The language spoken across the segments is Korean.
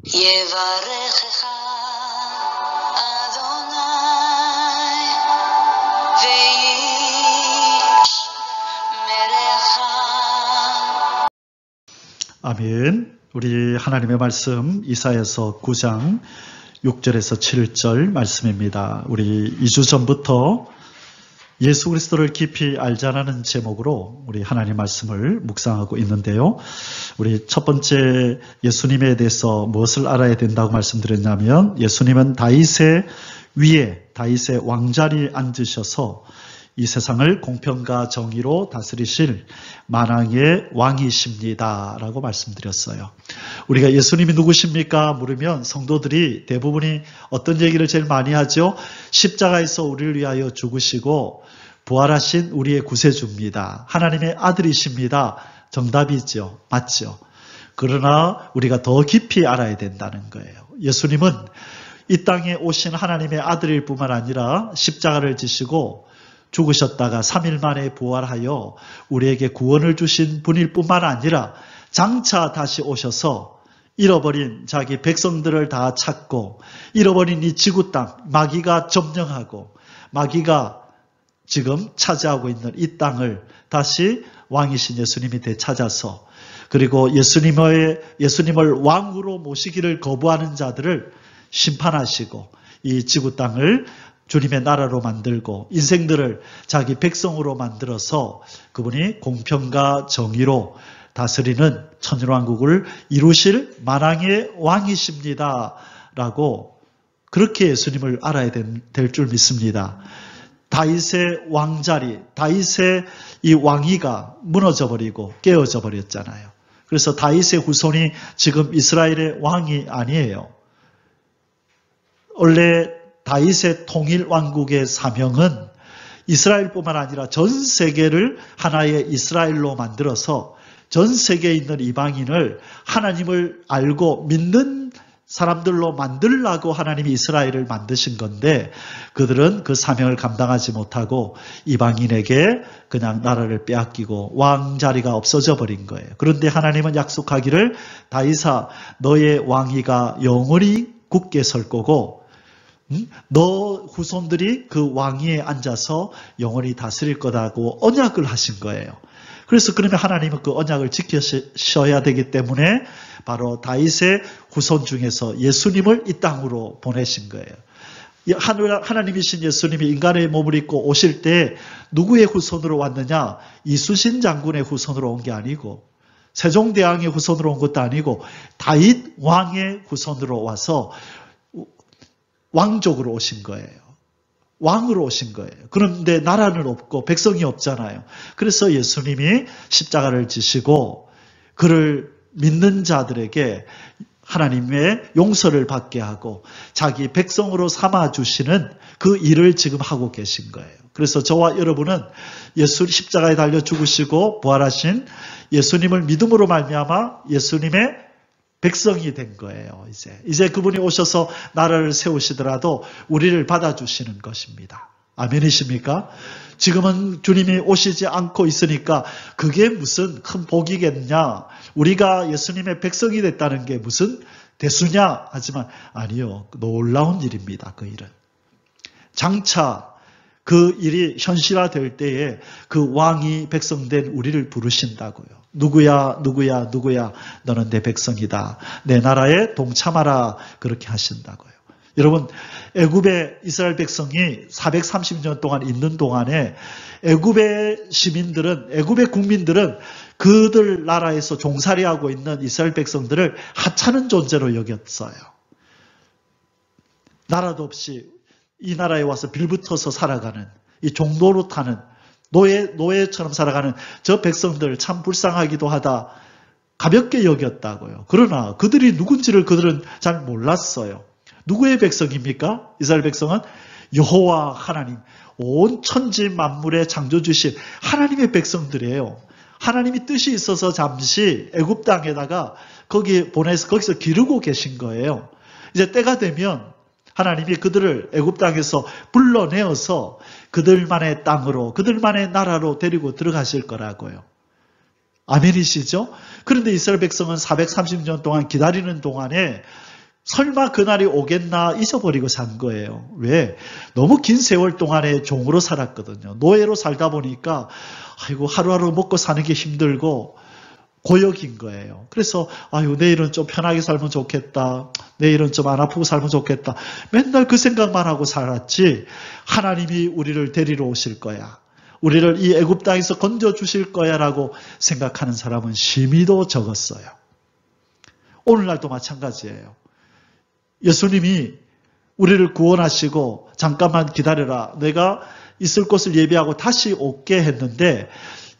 יברכך אדוני וישמרך. 아멘. 우리 하나님의 말씀 이사야서 9장 6절에서 7절 말씀입니다. 우리 2주 전부터 예수 그리스도를 깊이 알자라는 제목으로 우리 하나님 말씀을 묵상하고 있는데요. 우리 첫 번째 예수님에 대해서 무엇을 알아야 된다고 말씀드렸냐면, 예수님은 다윗의 위에 다윗의 왕자리에 앉으셔서 이 세상을 공평과 정의로 다스리실 만왕의 왕이십니다 라고 말씀드렸어요. 우리가 예수님이 누구십니까? 물으면 성도들이 대부분이 어떤 얘기를 제일 많이 하죠? 십자가에서 우리를 위하여 죽으시고 부활하신 우리의 구세주입니다. 하나님의 아들이십니다. 정답이죠. 맞죠. 그러나 우리가 더 깊이 알아야 된다는 거예요. 예수님은 이 땅에 오신 하나님의 아들일 뿐만 아니라 십자가를 지시고 죽으셨다가 3일 만에 부활하여 우리에게 구원을 주신 분일 뿐만 아니라 장차 다시 오셔서 잃어버린 자기 백성들을 다 찾고 잃어버린 이 지구 땅, 마귀가 점령하고 마귀가 지금 차지하고 있는 이 땅을 다시 왕이신 예수님이 되찾아서, 그리고 예수님을 왕으로 모시기를 거부하는 자들을 심판하시고 이 지구 땅을 주님의 나라로 만들고 인생들을 자기 백성으로 만들어서 그분이 공평과 정의로 다스리는 천일왕국을 이루실 만왕의 왕이십니다 라고, 그렇게 예수님을 알아야 될 줄 믿습니다. 다윗의 왕자리, 다윗의 이 왕위가 무너져 버리고 깨어져 버렸잖아요. 그래서 다윗의 후손이 지금 이스라엘의 왕이 아니에요. 원래 다윗의 통일 왕국의 사명은 이스라엘뿐만 아니라 전 세계를 하나의 이스라엘로 만들어서 전 세계에 있는 이방인을 하나님을 알고 믿는 사람들로 만들라고 하나님이 이스라엘을 만드신 건데, 그들은 그 사명을 감당하지 못하고 이방인에게 그냥 나라를 빼앗기고 왕자리가 없어져 버린 거예요. 그런데 하나님은 약속하기를, 다윗아 너의 왕위가 영원히 굳게 설 거고 너 후손들이 그 왕위에 앉아서 영원히 다스릴 거다고 언약을 하신 거예요. 그래서 그러면 하나님은 그 언약을 지키셔야 되기 때문에 바로 다윗의 후손 중에서 예수님을 이 땅으로 보내신 거예요. 하나님이신 예수님이 인간의 몸을 입고 오실 때 누구의 후손으로 왔느냐? 이순신 장군의 후손으로 온 게 아니고 세종대왕의 후손으로 온 것도 아니고 다윗 왕의 후손으로 와서 왕족으로 오신 거예요. 왕으로 오신 거예요. 그런데 나라는 없고 백성이 없잖아요. 그래서 예수님이 십자가를 지시고 그를 믿는 자들에게 하나님의 용서를 받게 하고 자기 백성으로 삼아주시는 그 일을 지금 하고 계신 거예요. 그래서 저와 여러분은 예수 십자가에 달려 죽으시고 부활하신 예수님을 믿음으로 말미암아 예수님의 백성이 된 거예요. 이제 그분이 오셔서 나라를 세우시더라도 우리를 받아주시는 것입니다. 아멘이십니까? 지금은 주님이 오시지 않고 있으니까 그게 무슨 큰 복이겠냐? 우리가 예수님의 백성이 됐다는 게 무슨 대수냐? 하지만 아니요. 놀라운 일입니다. 그 일은. 장차 그 일이 현실화될 때에 그 왕이 백성된 우리를 부르신다고요. 누구야 누구야 누구야 너는 내 백성이다. 내 나라에 동참하라. 그렇게 하신다고요. 여러분, 애굽의 이스라엘 백성이 430년 동안 있는 동안에 애굽의 시민들은, 애굽의 국민들은 그들 나라에서 종살이하고 있는 이스라엘 백성들을 하찮은 존재로 여겼어요. 나라도 없이 이 나라에 와서 빌붙어서 살아가는, 이 종로로 타는 노예처럼 살아가는 저 백성들 참 불쌍하기도 하다, 가볍게 여겼다고요. 그러나 그들이 누군지를 그들은 잘 몰랐어요. 누구의 백성입니까? 이스라엘 백성은 여호와 하나님, 온 천지 만물의 창조주신 하나님의 백성들이에요. 하나님이 뜻이 있어서 잠시 애굽 땅에다가 거기 보내서 거기서 기르고 계신 거예요. 이제 때가 되면 하나님이 그들을 애굽 땅에서 불러내어서 그들만의 땅으로, 그들만의 나라로 데리고 들어가실 거라고요. 아멘이시죠? 그런데 이스라엘 백성은 430년 동안 기다리는 동안에 설마 그날이 오겠나 잊어버리고 산 거예요. 왜? 너무 긴 세월 동안에 종으로 살았거든요. 노예로 살다 보니까 아이고 하루하루 먹고 사는 게 힘들고 고역인 거예요. 그래서 아유 내일은 좀 편하게 살면 좋겠다. 내일은 좀 안 아프고 살면 좋겠다. 맨날 그 생각만 하고 살았지 하나님이 우리를 데리러 오실 거야. 우리를 이 애굽 땅에서 건져 주실 거야라고 생각하는 사람은 심히도 적었어요. 오늘날도 마찬가지예요. 예수님이 우리를 구원하시고 잠깐만 기다려라. 내가 있을 곳을 예비하고 다시 올게 했는데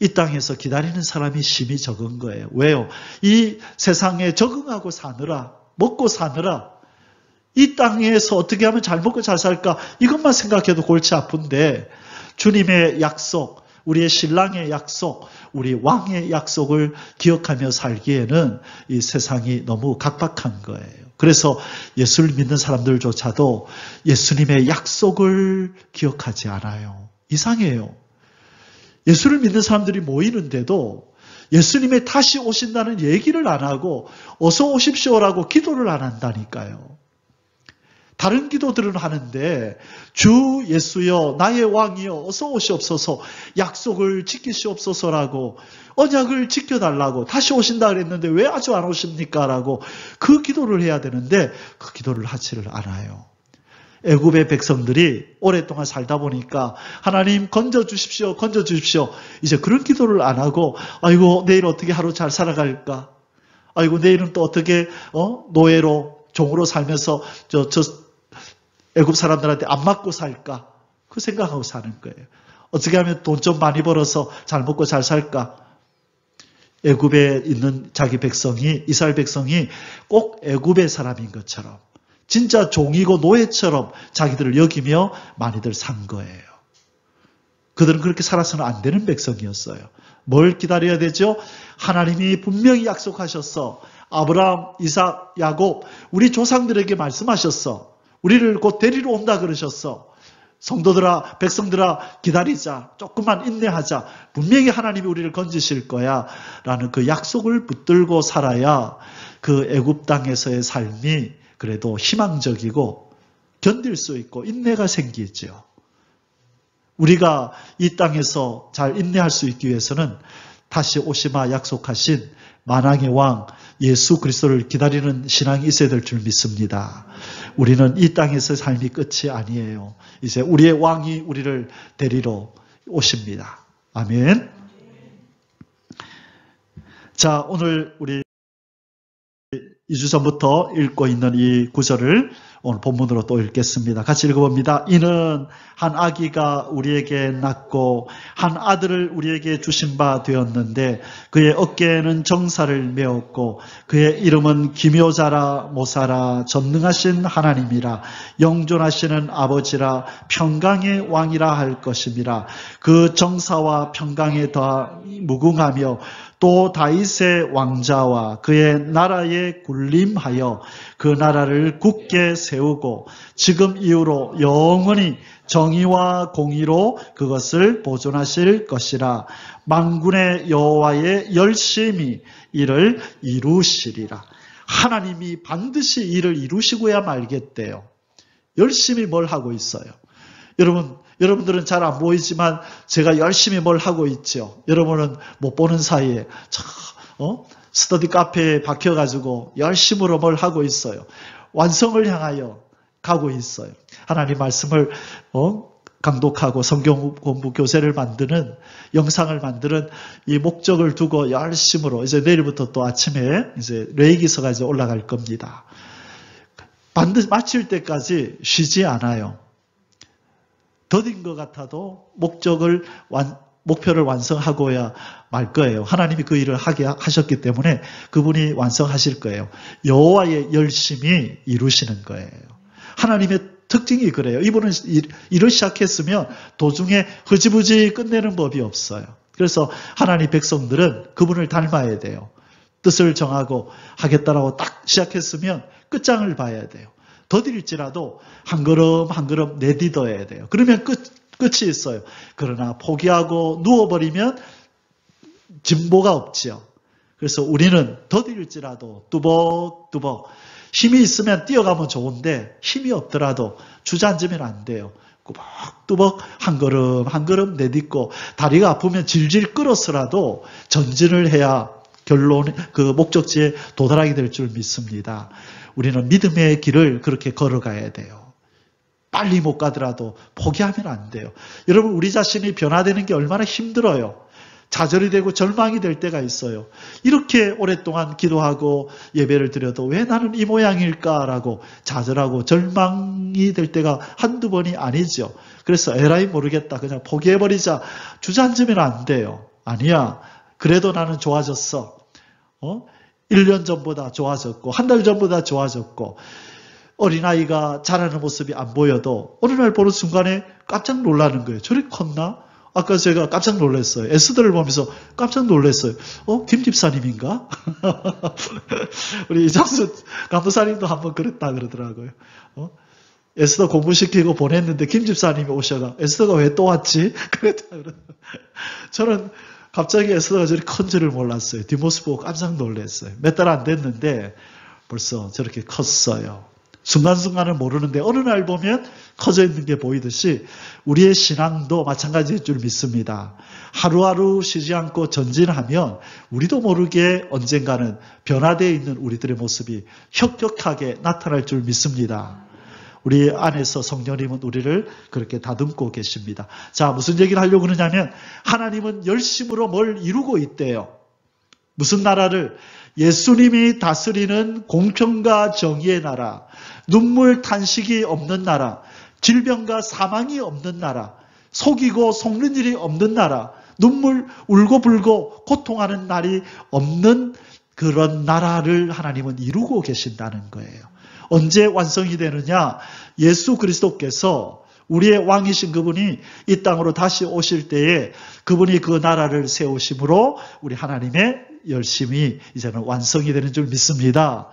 이 땅에서 기다리는 사람이 심히 적은 거예요. 왜요? 이 세상에 적응하고 사느라, 먹고 사느라 이 땅에서 어떻게 하면 잘 먹고 잘 살까? 이것만 생각해도 골치 아픈데 주님의 약속, 우리의 신랑의 약속, 우리 왕의 약속을 기억하며 살기에는 이 세상이 너무 각박한 거예요. 그래서 예수를 믿는 사람들조차도 예수님의 약속을 기억하지 않아요. 이상해요. 예수를 믿는 사람들이 모이는데도 예수님의 다시 오신다는 얘기를 안 하고 어서 오십시오라고 기도를 안 한다니까요. 다른 기도들은 하는데 주 예수여 나의 왕이여 어서 오시옵소서 약속을 지키시옵소서라고 언약을 지켜달라고 다시 오신다 그랬는데 왜 아주 안 오십니까? 라고 그 기도를 해야 되는데 그 기도를 하지를 않아요. 애굽의 백성들이 오랫동안 살다 보니까 하나님 건져주십시오. 건져주십시오. 이제 그런 기도를 안 하고 아이고 내일 어떻게 하루 잘 살아갈까? 아이고 내일은 또 어떻게 노예로 종으로 살면서 저 애굽 사람들한테 안 맞고 살까? 그 생각하고 사는 거예요. 어떻게 하면 돈 좀 많이 벌어서 잘 먹고 잘 살까? 애굽에 있는 자기 백성이 이스라엘 백성이 꼭 애굽의 사람인 것처럼 진짜 종이고 노예처럼 자기들을 여기며 많이들 산 거예요. 그들은 그렇게 살아서는 안 되는 백성이었어요. 뭘 기다려야 되죠? 하나님이 분명히 약속하셨어. 아브라함, 이삭, 야곱 우리 조상들에게 말씀하셨어. 우리를 곧 데리러 온다 그러셨어. 성도들아, 백성들아 기다리자. 조금만 인내하자. 분명히 하나님이 우리를 건지실 거야. 라는 그 약속을 붙들고 살아야 그 애굽 땅에서의 삶이 그래도 희망적이고 견딜 수 있고 인내가 생기죠. 우리가 이 땅에서 잘 인내할 수 있기 위해서는 다시 오시마 약속하신 만왕의 왕 예수 그리스도를 기다리는 신앙이 있어야 될 줄 믿습니다. 우리는 이 땅에서의 삶이 끝이 아니에요. 이제 우리의 왕이 우리를 데리러 오십니다. 아멘. 자, 오늘 우리 2주 전부터 읽고 있는 이 구절을 오늘 본문으로 또 읽겠습니다. 같이 읽어봅니다. 이는 한 아기가 우리에게 낳고 한 아들을 우리에게 주신 바 되었는데 그의 어깨에는 정사를 메었고 그의 이름은 기묘자라 모사라 전능하신 하나님이라 영존하시는 아버지라 평강의 왕이라 할 것임이라. 그 정사와 평강에 더하 무궁하며 또 다윗의 왕자와 그의 나라에 군림하여 그 나라를 굳게 세우고 지금 이후로 영원히 정의와 공의로 그것을 보존하실 것이라. 만군의 여호와의 열심히 이를 이루시리라. 하나님이 반드시 이를 이루시고야 말겠대요. 열심히 뭘 하고 있어요? 여러분들은 잘 안 보이지만 제가 열심히 뭘 하고 있죠. 여러분은 못 보는 사이에 스터디 카페에 박혀가지고 열심으로 뭘 하고 있어요. 완성을 향하여 가고 있어요. 하나님 말씀을 강독하고 성경 공부 교재를 만드는 영상을 만드는 이 목적을 두고 열심으로 이제 내일부터 또 아침에 이제 레이기서가 이제 올라갈 겁니다. 반드시 마칠 때까지 쉬지 않아요. 더딘 것 같아도 목표를 완성하고야 말 거예요. 하나님이 그 일을 하게 하셨기 때문에 그분이 완성하실 거예요. 여호와의 열심히 이루시는 거예요. 하나님의 특징이 그래요. 이분은 일을 시작했으면 도중에 흐지부지 끝내는 법이 없어요. 그래서 하나님 백성들은 그분을 닮아야 돼요. 뜻을 정하고 하겠다라고 딱 시작했으면 끝장을 봐야 돼요. 더딜지라도 한 걸음 한 걸음 내딛어야 돼요. 그러면 끝이 있어요. 그러나 포기하고 누워버리면 진보가 없지요. 그래서 우리는 더딜지라도 뚜벅뚜벅 힘이 있으면 뛰어가면 좋은데 힘이 없더라도 주저앉으면 안 돼요. 꾸벅꾸벅 한 걸음 한 걸음 내딛고 다리가 아프면 질질 끌어서라도 전진을 해야 결론 그 목적지에 도달하게 될 줄 믿습니다. 우리는 믿음의 길을 그렇게 걸어가야 돼요. 빨리 못 가더라도 포기하면 안 돼요. 여러분, 우리 자신이 변화되는 게 얼마나 힘들어요. 좌절이 되고 절망이 될 때가 있어요. 이렇게 오랫동안 기도하고 예배를 드려도 왜 나는 이 모양일까라고 좌절하고 절망이 될 때가 한두 번이 아니죠. 그래서 에라이 모르겠다, 그냥 포기해버리자, 주저앉으면 안 돼요. 아니야, 그래도 나는 좋아졌어. 1년 전보다 좋아졌고 한 달 전보다 좋아졌고 어린아이가 자라는 모습이 안 보여도 어느 날 보는 순간에 깜짝 놀라는 거예요. 저리 컸나? 아까 제가 깜짝 놀랐어요. 에스더를 보면서 깜짝 놀랐어요. 김 집사님인가? 우리 이장수 간부사님도 한번 그랬다 그러더라고요. 에스더 공부시키고 보냈는데 김 집사님이 오셔가 에스더가 왜 또 왔지? 그랬다 그러더라고요. 저는 갑자기 에스더가 저리 큰 줄을 몰랐어요. 뒷모습 보고 깜짝 놀랐어요. 몇 달 안 됐는데 벌써 저렇게 컸어요. 순간순간은 모르는데 어느 날 보면 커져 있는 게 보이듯이 우리의 신앙도 마찬가지일 줄 믿습니다. 하루하루 쉬지 않고 전진하면 우리도 모르게 언젠가는 변화되어 있는 우리들의 모습이 혁혁하게 나타날 줄 믿습니다. 우리 안에서 성령님은 우리를 그렇게 다듬고 계십니다. 자, 무슨 얘기를 하려고 그러냐면 하나님은 열심으로 뭘 이루고 있대요. 무슨 나라를? 예수님이 다스리는 공평과 정의의 나라, 눈물 탄식이 없는 나라, 질병과 사망이 없는 나라, 속이고 속는 일이 없는 나라, 눈물 울고불고 고통하는 날이 없는 그런 나라를 하나님은 이루고 계신다는 거예요. 언제 완성이 되느냐? 예수 그리스도께서 우리의 왕이신 그분이 이 땅으로 다시 오실 때에 그분이 그 나라를 세우심으로 우리 하나님의 열심이 이제는 완성이 되는 줄 믿습니다.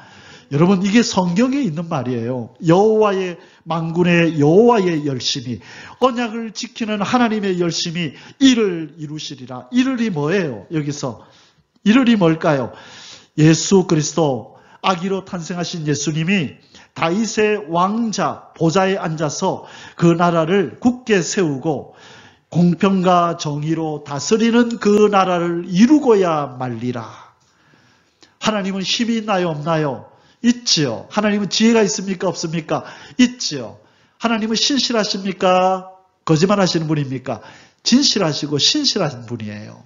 여러분, 이게 성경에 있는 말이에요. 여호와의 만군의 여호와의 열심이, 언약을 지키는 하나님의 열심이 이를 이루시리라. 이를이 뭐예요? 여기서 이를이 뭘까요? 예수 그리스도, 아기로 탄생하신 예수님이 다윗의 왕자 보좌에 앉아서 그 나라를 굳게 세우고 공평과 정의로 다스리는 그 나라를 이루고야 말리라. 하나님은 힘이 있나요, 없나요? 있지요. 하나님은 지혜가 있습니까, 없습니까? 있지요. 하나님은 신실하십니까? 거짓말하시는 분입니까? 진실하시고 신실하신 분이에요.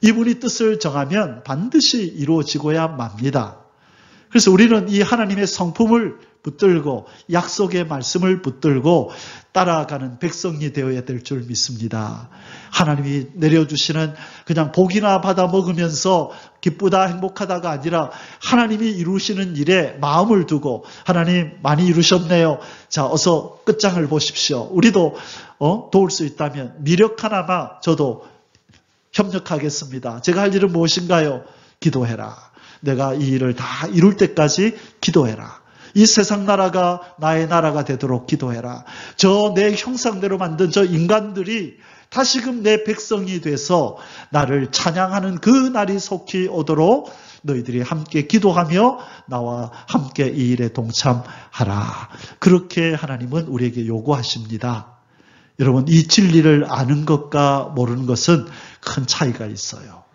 이분이 뜻을 정하면 반드시 이루어지고야 맙니다. 그래서 우리는 이 하나님의 성품을 붙들고 약속의 말씀을 붙들고 따라가는 백성이 되어야 될 줄 믿습니다. 하나님이 내려주시는 그냥 복이나 받아 먹으면서 기쁘다 행복하다가 아니라 하나님이 이루시는 일에 마음을 두고 하나님 많이 이루셨네요. 자, 어서 끝장을 보십시오. 우리도 도울 수 있다면 미력 하나만 저도 협력하겠습니다. 제가 할 일은 무엇인가요? 기도해라. 내가 이 일을 다 이룰 때까지 기도해라. 이 세상 나라가 나의 나라가 되도록 기도해라. 저 내 형상대로 만든 저 인간들이 다시금 내 백성이 돼서 나를 찬양하는 그 날이 속히 오도록 너희들이 함께 기도하며 나와 함께 이 일에 동참하라. 그렇게 하나님은 우리에게 요구하십니다. 여러분, 이 진리를 아는 것과 모르는 것은 큰 차이가 있어요.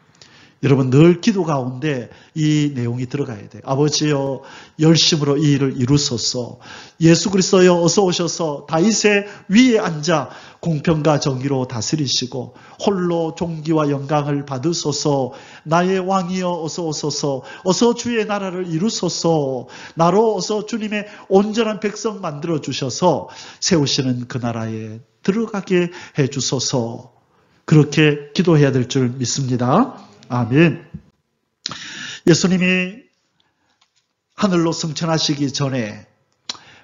여러분, 늘 기도 가운데 이 내용이 들어가야 돼요. 아버지여, 열심으로 이 일을 이루소서. 예수 그리스도여, 어서 오셔서 다윗의 위에 앉아 공평과 정의로 다스리시고 홀로 존귀와 영광을 받으소서. 나의 왕이여, 어서 오소서. 어서 주의 나라를 이루소서. 나로 어서 주님의 온전한 백성 만들어 주셔서 세우시는 그 나라에 들어가게 해 주소서. 그렇게 기도해야 될 줄 믿습니다. 아멘. 예수님이 하늘로 승천하시기 전에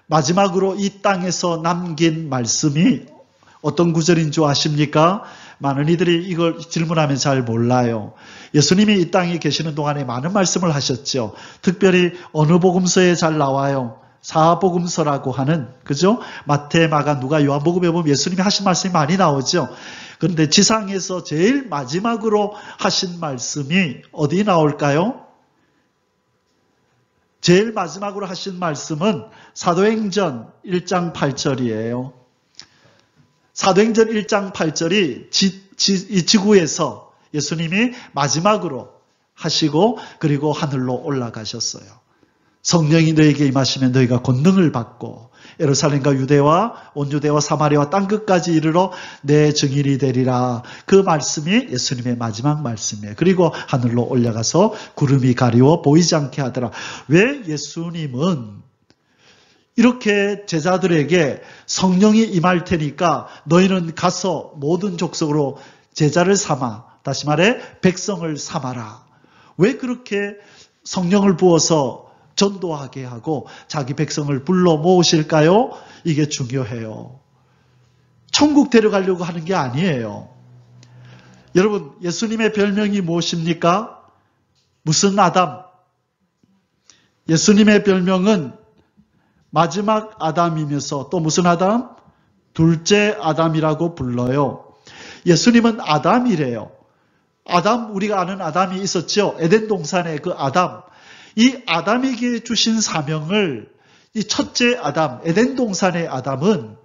마지막으로 이 땅에서 남긴 말씀이 어떤 구절인 줄 아십니까? 많은 이들이 이걸 질문하면 잘 몰라요. 예수님이 이 땅에 계시는 동안에 많은 말씀을 하셨죠. 특별히 어느 복음서에 잘 나와요? 사복음서라고 하는, 그죠? 마태, 마가, 누가, 요한복음에 보면 예수님이 하신 말씀이 많이 나오죠. 그런데 지상에서 제일 마지막으로 하신 말씀이 어디 나올까요? 제일 마지막으로 하신 말씀은 사도행전 1장 8절이에요. 사도행전 1장 8절이 이 지구에서 예수님이 마지막으로 하시고 그리고 하늘로 올라가셨어요. 성령이 너에게 임하시면 너희가 권능을 받고 예루살렘과 유대와 온 유대와 사마리아와 땅끝까지 이르러 내 증인이 되리라. 그 말씀이 예수님의 마지막 말씀이에요. 그리고 하늘로 올라가서 구름이 가리워 보이지 않게 하더라. 왜 예수님은 이렇게 제자들에게 성령이 임할 테니까 너희는 가서 모든 족속으로 제자를 삼아, 다시 말해 백성을 삼아라. 왜 그렇게 성령을 부어서 전도하게 하고 자기 백성을 불러 모으실까요? 이게 중요해요. 천국 데려가려고 하는 게 아니에요. 여러분, 예수님의 별명이 무엇입니까? 무슨 아담? 예수님의 별명은 마지막 아담이면서 또 무슨 아담? 둘째 아담이라고 불러요. 예수님은 아담이래요. 아담, 우리가 아는 아담이 있었죠. 에덴 동산의 그 아담. 이 아담에게 주신 사명을 이 첫째 아담, 에덴 동산의 아담은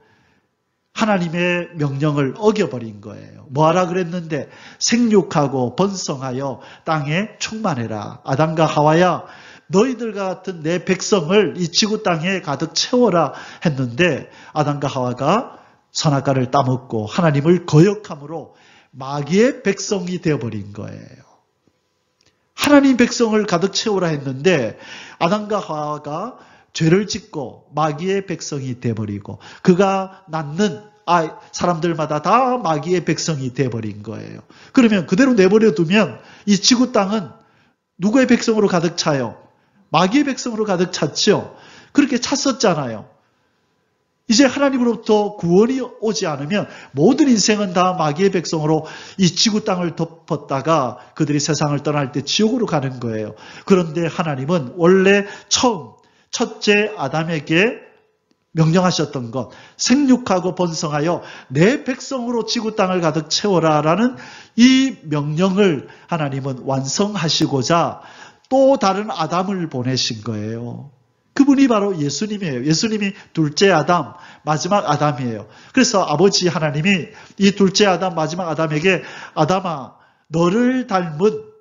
하나님의 명령을 어겨버린 거예요. 뭐하라 그랬는데 생육하고 번성하여 땅에 충만해라. 아담과 하와야 너희들과 같은 내 백성을 이 지구 땅에 가득 채워라 했는데 아담과 하와가 선악과를 따먹고 하나님을 거역함으로 마귀의 백성이 되어버린 거예요. 하나님 백성을 가득 채우라 했는데 아담과 하와가 죄를 짓고 마귀의 백성이 되어버리고 그가 낳는 사람들마다 다 마귀의 백성이 되어버린 거예요. 그러면 그대로 내버려 두면 이 지구 땅은 누구의 백성으로 가득 차요? 마귀의 백성으로 가득 찼죠. 그렇게 찼었잖아요. 이제 하나님으로부터 구원이 오지 않으면 모든 인생은 다 마귀의 백성으로 이 지구 땅을 덮었다가 그들이 세상을 떠날 때 지옥으로 가는 거예요. 그런데 하나님은 원래 첫째 아담에게 명령하셨던 것, 생육하고 번성하여 내 백성으로 지구 땅을 가득 채워라라는 이 명령을 하나님은 완성하시고자 또 다른 아담을 보내신 거예요. 그분이 바로 예수님이에요. 예수님이 둘째 아담, 마지막 아담이에요. 그래서 아버지 하나님이 이 둘째 아담, 마지막 아담에게 아담아, 너를 닮은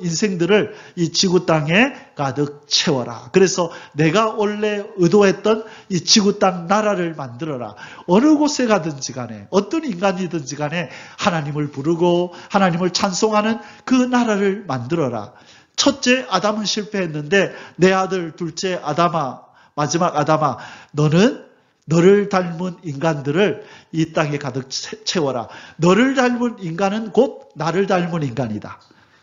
인생들을 이 지구 땅에 가득 채워라. 그래서 내가 원래 의도했던 이 지구 땅 나라를 만들어라. 어느 곳에 가든지 간에 어떤 인간이든지 간에 하나님을 부르고 하나님을 찬송하는 그 나라를 만들어라. 첫째 아담은 실패했는데 내 아들 둘째 아담아, 마지막 아담아, 너를 닮은 인간들을 이 땅에 가득 채워라. 너를 닮은 인간은 곧 나를 닮은 인간이다.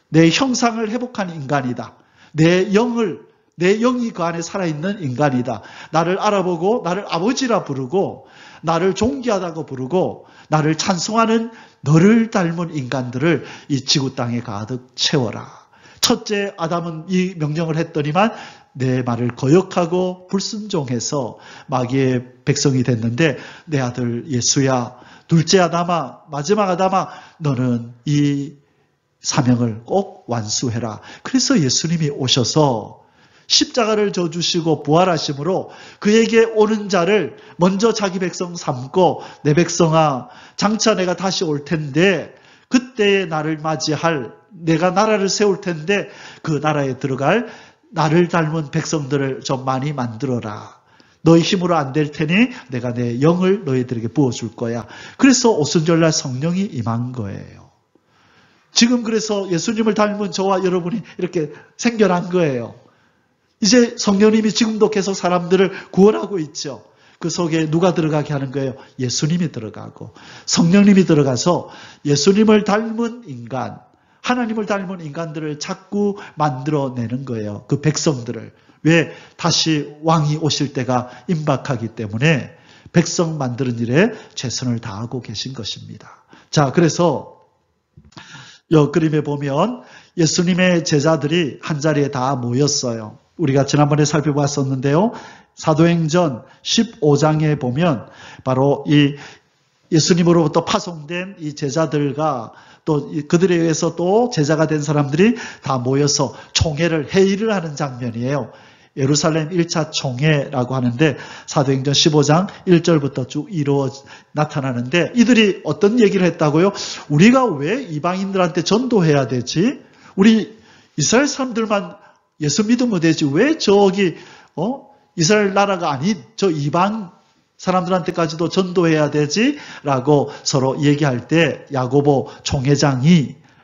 내 형상을 회복한 인간이다. 내 영이 그 안에 살아있는 인간이다. 나를 알아보고 나를 아버지라 부르고 나를 존귀하다고 부르고 나를 찬송하는 너를 닮은 인간들을 이 지구 땅에 가득 채워라. 첫째 아담은 이 명령을 했더니만 내 말을 거역하고 불순종해서 마귀의 백성이 됐는데 내 아들 예수야, 둘째 아담아, 마지막 아담아, 너는 이 사명을 꼭 완수해라. 그래서 예수님이 오셔서 십자가를 져주시고 부활하심으로 그에게 오는 자를 먼저 자기 백성 삼고 내 백성아, 장차 내가 다시 올 텐데 그때에 나를 맞이할 내가 나라를 세울 텐데 그 나라에 들어갈 나를 닮은 백성들을 좀 많이 만들어라. 너희 힘으로 안 될 테니 내가 내 영을 너희들에게 부어줄 거야. 그래서 오순절날 성령이 임한 거예요. 지금 그래서 예수님을 닮은 저와 여러분이 이렇게 생겨난 거예요. 이제 성령님이 지금도 계속 사람들을 구원하고 있죠. 그 속에 누가 들어가게 하는 거예요? 예수님이 들어가고 성령님이 들어가서 예수님을 닮은 인간, 하나님을 닮은 인간들을 자꾸 만들어내는 거예요. 그 백성들을. 왜? 다시 왕이 오실 때가 임박하기 때문에 백성 만드는 일에 최선을 다하고 계신 것입니다. 자, 그래서 이 그림에 보면 예수님의 제자들이 한자리에 다 모였어요. 우리가 지난번에 살펴봤었는데요. 사도행전 15장에 보면 바로 이 예수님으로부터 파송된 이 제자들과 또 그들에 의해서 또 제자가 된 사람들이 다 모여서 회의를 하는 장면이에요. 예루살렘 1차 총회라고 하는데 사도행전 15장 1절부터 쭉 나타나는데 이들이 어떤 얘기를 했다고요? 우리가 왜 이방인들한테 전도해야 되지? 우리 이스라엘 사람들만 예수 믿으면 되지. 왜 저기 이스라엘 나라가 아닌 저 이방 사람들한테까지도 전도해야 되지? 라고 서로 얘기할 때 야고보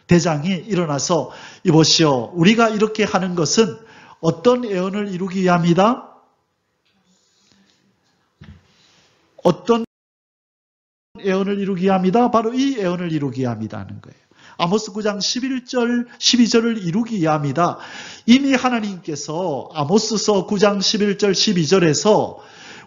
대장이 일어나서 이보시오. 우리가 이렇게 하는 것은 어떤 애언을 이루기 위함이다? 어떤 애언을 이루기 위함이다? 바로 이 애언을 이루기 위함이다 하는 거예요. 아모스 9장 11절, 12절을 이루기 위함이다. 이미 하나님께서 아모스서 9장 11절, 12절에서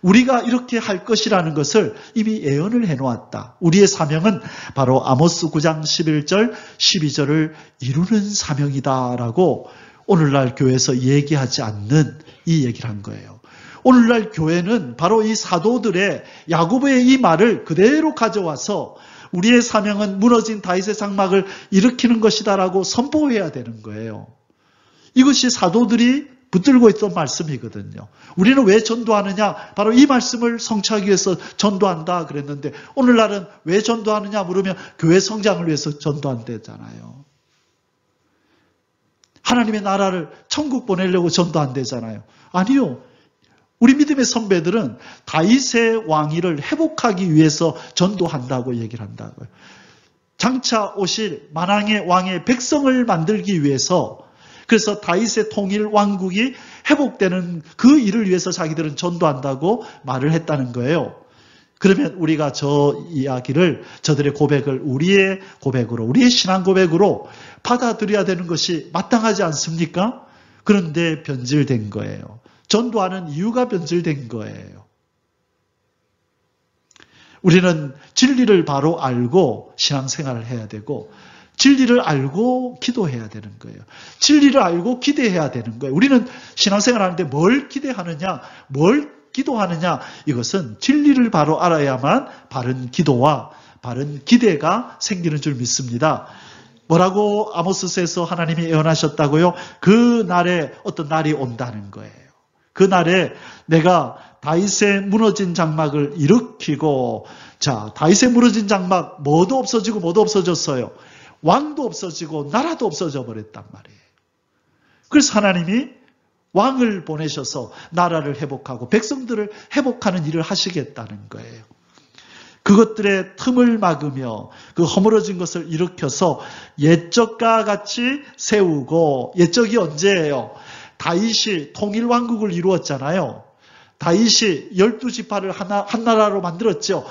우리가 이렇게 할 것이라는 것을 이미 예언을 해놓았다. 우리의 사명은 바로 아모스 9장 11절, 12절을 이루는 사명이다라고 오늘날 교회에서 얘기하지 않는 이 얘기를 한 거예요. 오늘날 교회는 바로 이 사도들의 야고보의 이 말을 그대로 가져와서 우리의 사명은 무너진 다윗의 장막을 일으키는 것이다라고 선포해야 되는 거예요. 이것이 사도들이 붙들고 있던 말씀이거든요. 우리는 왜 전도하느냐? 바로 이 말씀을 성취하기 위해서 전도한다 그랬는데 오늘날은 왜 전도하느냐 물으면 교회 성장을 위해서 전도한대잖아요. 하나님의 나라를 천국 보내려고 전도한대잖아요. 아니요. 우리 믿음의 선배들은 다윗의 왕위를 회복하기 위해서 전도한다고 얘기를 한다고요. 장차 오실 만왕의 왕의 백성을 만들기 위해서 그래서 다윗의 통일 왕국이 회복되는 그 일을 위해서 자기들은 전도한다고 말을 했다는 거예요. 그러면 우리가 저 이야기를 저들의 고백을 우리의 고백으로 우리의 신앙 고백으로 받아들여야 되는 것이 마땅하지 않습니까? 그런데 변질된 거예요. 전도하는 이유가 변질된 거예요. 우리는 진리를 바로 알고 신앙생활을 해야 되고 진리를 알고 기도해야 되는 거예요. 진리를 알고 기대해야 되는 거예요. 우리는 신앙생활 하는데 뭘 기대하느냐, 뭘 기도하느냐, 이것은 진리를 바로 알아야만 바른 기도와 바른 기대가 생기는 줄 믿습니다. 뭐라고 아모스서에서 하나님이 예언하셨다고요? 그 날에 어떤 날이 온다는 거예요. 그 날에 내가 다윗의 무너진 장막을 일으키고, 자, 다윗의 무너진 장막 뭐도 없어지고 뭐도 없어졌어요. 왕도 없어지고 나라도 없어져 버렸단 말이에요. 그래서 하나님이 왕을 보내셔서 나라를 회복하고 백성들을 회복하는 일을 하시겠다는 거예요. 그것들의 틈을 막으며 그 허물어진 것을 일으켜서 옛적과 같이 세우고, 옛적이 언제예요? 다윗이 통일왕국을 이루었잖아요. 다윗이 12지파를 한 나라로 만들었죠.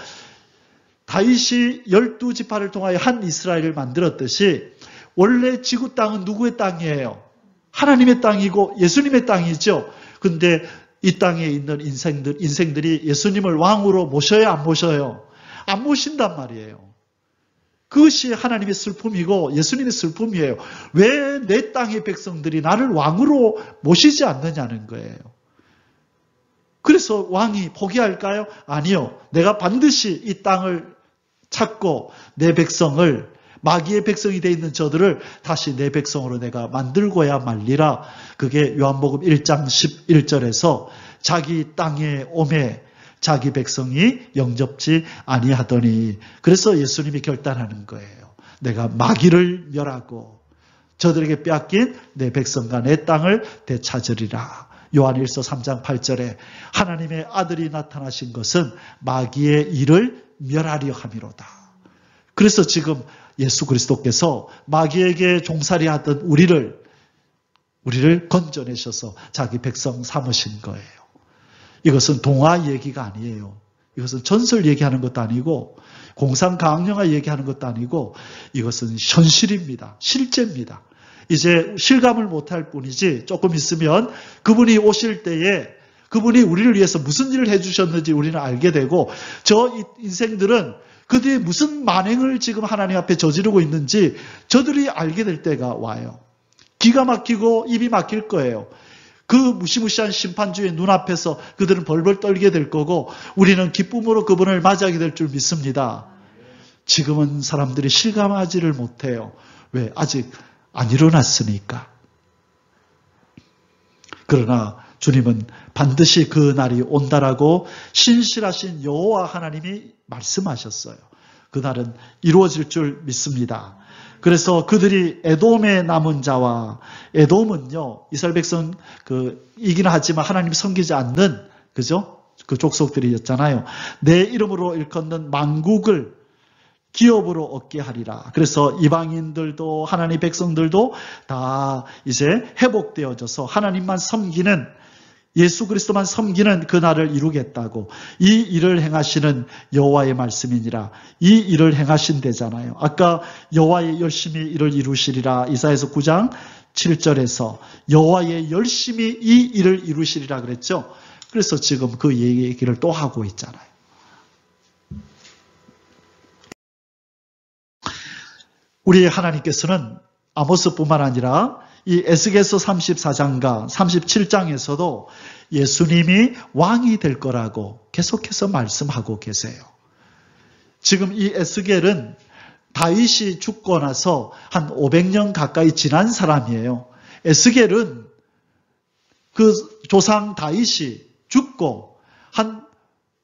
다윗이 12지파를 통하여 한 이스라엘을 만들었듯이 원래 지구 땅은 누구의 땅이에요? 하나님의 땅이고 예수님의 땅이죠. 근데 이 땅에 있는 인생들이 예수님을 왕으로 모셔야 안 모셔요? 안 모신단 말이에요. 그것이 하나님의 슬픔이고 예수님의 슬픔이에요. 왜 내 땅의 백성들이 나를 왕으로 모시지 않느냐는 거예요. 그래서 왕이 포기할까요? 아니요. 내가 반드시 이 땅을 찾고 내 백성을, 마귀의 백성이 되어 있는 저들을 다시 내 백성으로 내가 만들고야 말리라. 그게 요한복음 1장 11절에서 자기 땅에 오매 자기 백성이 영접지 아니하더니, 그래서 예수님이 결단하는 거예요. 내가 마귀를 멸하고 저들에게 빼앗긴 내 백성과 내 땅을 되찾으리라. 요한일서 3장 8절에 하나님의 아들이 나타나신 것은 마귀의 일을 멸하려 함이로다. 그래서 지금 예수 그리스도께서 마귀에게 종살이 하던 우리를 건져내셔서 자기 백성 삼으신 거예요. 이것은 동화 얘기가 아니에요. 이것은 전설 얘기하는 것도 아니고 공상과학영화 얘기하는 것도 아니고 이것은 현실입니다. 실제입니다. 이제 실감을 못할 뿐이지 조금 있으면 그분이 오실 때에 그분이 우리를 위해서 무슨 일을 해주셨는지 우리는 알게 되고, 저 인생들은 그들이 무슨 만행을 지금 하나님 앞에 저지르고 있는지 저들이 알게 될 때가 와요. 기가 막히고 입이 막힐 거예요. 그 무시무시한 심판주의 눈앞에서 그들은 벌벌 떨게 될 거고 우리는 기쁨으로 그분을 맞이하게 될 줄 믿습니다. 지금은 사람들이 실감하지를 못해요. 왜? 아직 안 일어났으니까. 그러나 주님은 반드시 그 날이 온다라고 신실하신 여호와 하나님이 말씀하셨어요. 그날은 이루어질 줄 믿습니다. 그래서 그들이 에돔의 남은 자와, 에돔은요, 이스라엘 백성 이기는 하지만 하나님 섬기지 않는, 그죠? 그 족속들이었잖아요. 내 이름으로 일컫는 만국을 기업으로 얻게 하리라. 그래서 이방인들도 하나님 백성들도 다 이제 회복되어져서 하나님만 섬기는, 예수 그리스도만 섬기는 그날을 이루겠다고, 이 일을 행하시는 여호와의 말씀이니라. 이 일을 행하신대잖아요. 아까 여호와의 열심히 일을 이루시리라, 이사야서 9장 7절에서 여호와의 열심히 이 일을 이루시리라 그랬죠. 그래서 지금 그 얘기를 또 하고 있잖아요. 우리 하나님께서는 아모스뿐만 아니라 이 에스겔서 34장과 37장에서도 예수님이 왕이 될 거라고 계속해서 말씀하고 계세요. 지금 이 에스겔은 다윗이 죽고 나서 한 500년 가까이 지난 사람이에요. 에스겔은 그 조상 다윗이 죽고 한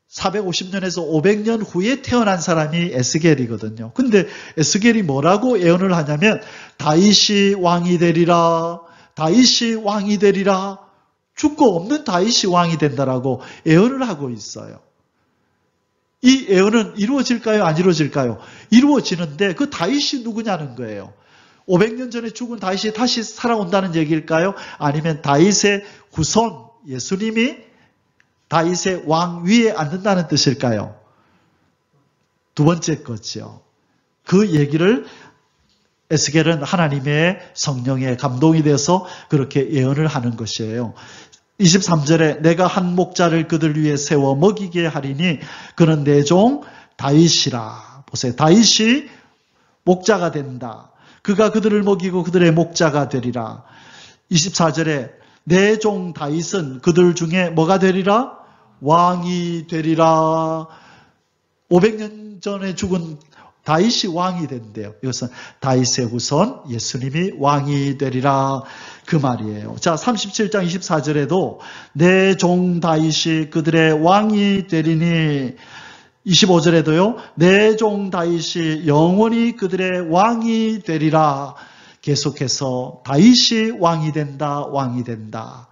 450년에서 500년 후에 태어난 사람이 에스겔이거든요. 근데 에스겔이 뭐라고 예언을 하냐면 다윗이 왕이 되리라, 다윗이 왕이 되리라, 죽고 없는 다윗이 왕이 된다라고 예언을 하고 있어요. 이 예언은 이루어질까요? 안 이루어질까요? 이루어지는데 그 다윗이 누구냐는 거예요. 500년 전에 죽은 다윗이 다시 살아온다는 얘기일까요? 아니면 다윗의 후손 예수님이 다윗의 왕 위에 앉는다는 뜻일까요? 두 번째 거죠. 그 얘기를 에스겔은 하나님의 성령에 감동이 돼서 그렇게 예언을 하는 것이에요. 23절에 내가 한 목자를 그들 위에 세워 먹이게 하리니 그는 내 종 다윗이라. 보세요. 다윗이 목자가 된다. 그가 그들을 먹이고 그들의 목자가 되리라. 24절에 내 종 다윗은 그들 중에 뭐가 되리라? 왕이 되리라. 500년 전에 죽은 다윗이 왕이 된대요. 이것은 다윗의 후손 예수님이 왕이 되리라 그 말이에요. 자, 37장 24절에도 내 종 다윗이 그들의 왕이 되리니, 25절에도요. 내 종 다윗이 영원히 그들의 왕이 되리라. 계속해서 다윗이 왕이 된다, 왕이 된다.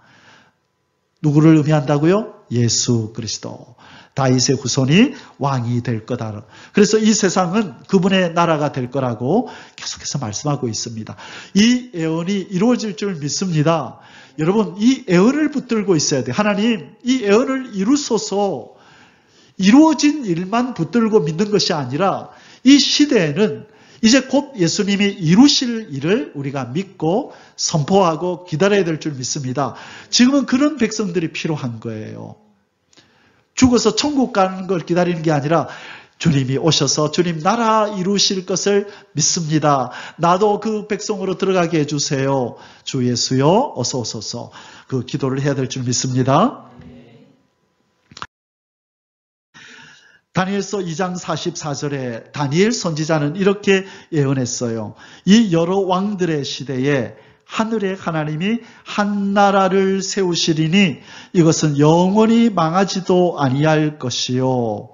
누구를 의미한다고요? 예수 그리스도. 다윗의 후손이 왕이 될 거다. 그래서 이 세상은 그분의 나라가 될 거라고 계속해서 말씀하고 있습니다. 이 예언이 이루어질 줄 믿습니다. 여러분, 이 예언을 붙들고 있어야 돼요. 하나님, 이 예언을 이루소서. 이루어진 일만 붙들고 믿는 것이 아니라 이 시대에는 이제 곧 예수님이 이루실 일을 우리가 믿고 선포하고 기다려야 될 줄 믿습니다. 지금은 그런 백성들이 필요한 거예요. 죽어서 천국 가는 걸 기다리는 게 아니라 주님이 오셔서 주님 나라 이루실 것을 믿습니다. 나도 그 백성으로 들어가게 해주세요. 주 예수여 어서 오소서. 그 기도를 해야 될 줄 믿습니다. 다니엘서 2장 44절에 다니엘 선지자는 이렇게 예언했어요. 이 여러 왕들의 시대에 하늘의 하나님이 한 나라를 세우시리니 이것은 영원히 망하지도 아니할 것이요.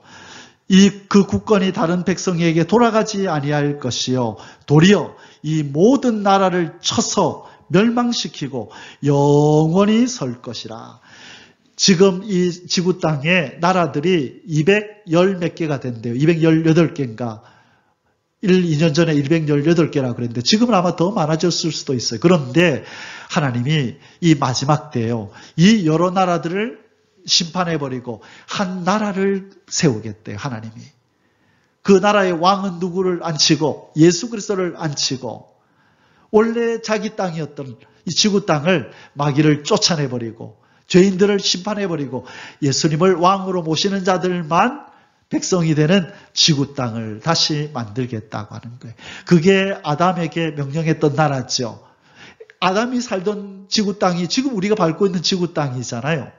그 국권이 다른 백성에게 돌아가지 아니할 것이요. 도리어 이 모든 나라를 쳐서 멸망시키고 영원히 설 것이라. 지금 이 지구 땅에 나라들이 210 몇 개가 된대요. 218개인가. 1, 2년 전에 218개라고 그랬는데 지금은 아마 더 많아졌을 수도 있어요. 그런데 하나님이 이 마지막 때에요. 이 여러 나라들을 심판해버리고 한 나라를 세우겠대요. 하나님이. 그 나라의 왕은 누구를 앉히고 예수 그리스도를 앉히고 원래 자기 땅이었던 이 지구 땅을 마귀를 쫓아내버리고 죄인들을 심판해버리고 예수님을 왕으로 모시는 자들만 백성이 되는 지구 땅을 다시 만들겠다고 하는 거예요. 그게 아담에게 명령했던 나라죠. 아담이 살던 지구 땅이 지금 우리가 밟고 있는 지구 땅이잖아요.